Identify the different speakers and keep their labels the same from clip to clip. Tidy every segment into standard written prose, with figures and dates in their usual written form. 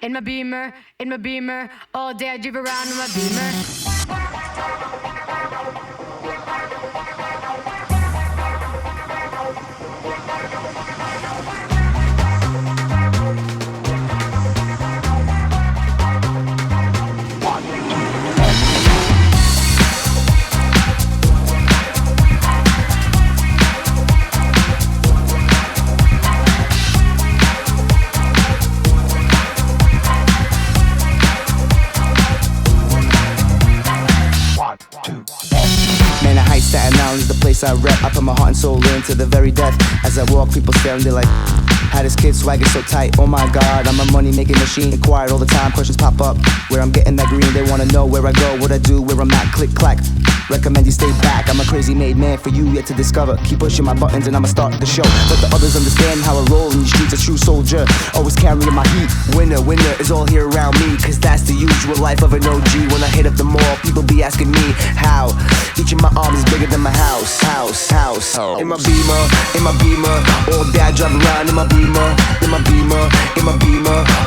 Speaker 1: in my beamer, all day I drive around in my beamer.
Speaker 2: Man, I hate Staten Island is the place I rep. I put my heart and soul into the very death. As I walk, people staring, they're like, how this kid swagger so tight? Oh my god, I'm a money-making machine. Quiet all the time, questions pop up. Where I'm getting that green, they wanna know where I go, what I do, where I'm at, click, clack. Recommend you stay back, I'm a crazy made man for you yet to discover. Keep pushing my buttons and I'ma start the show. Let the others understand how I roll in these streets, a true soldier. Always carrying my heat. Winner is all here around me. Cause that's the usual life of an OG. When I hit up the mall, people be asking me how. Each of my arms is bigger than my house. In my beamer, all day I drive around in my beamer.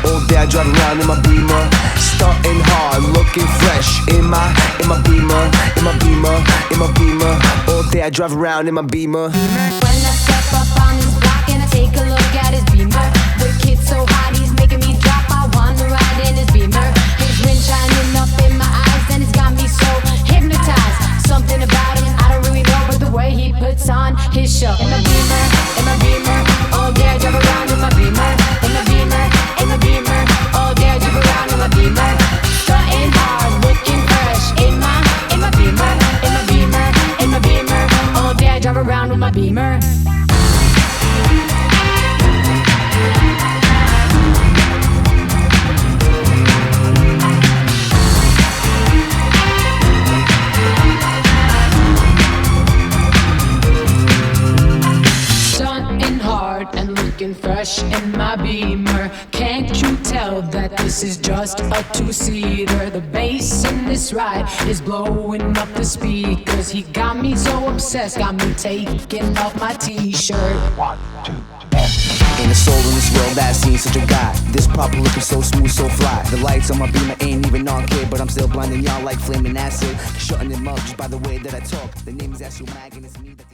Speaker 2: All day I drive around in my beamer. Starting hard, looking fresh. In my beamer. All day I drive around in my beamer.
Speaker 3: When I step up on his block and I take a look at his beamer, the kid's so hot he's making me drop. I wanna ride in his beamer. His ring shining up in my eyes and it's got me so hypnotized. Something about him I don't really know, but the way he puts on his show. In my beamer, all day I drive around in my beamer. In my beamer, all day I drive around in my beamer. Strutting hard, looking fresh. In my beamer. All day I drive around with my beamer. Stunting hard and looking fresh in my beamer. Can't you tell that this is just a two-seater? The bass in this ride is blowing up the speakers. He got me so obsessed, got me taking off my t-shirt.
Speaker 2: 1, 2, ain't a soul in this world that's seen such a guy. This proper looking so smooth, so fly. The lights on my beamer ain't even on, kid, but I'm still blinding y'all like flaming acid. Shutting them up just by the way that I talk. The name is Astro Mag and it's me that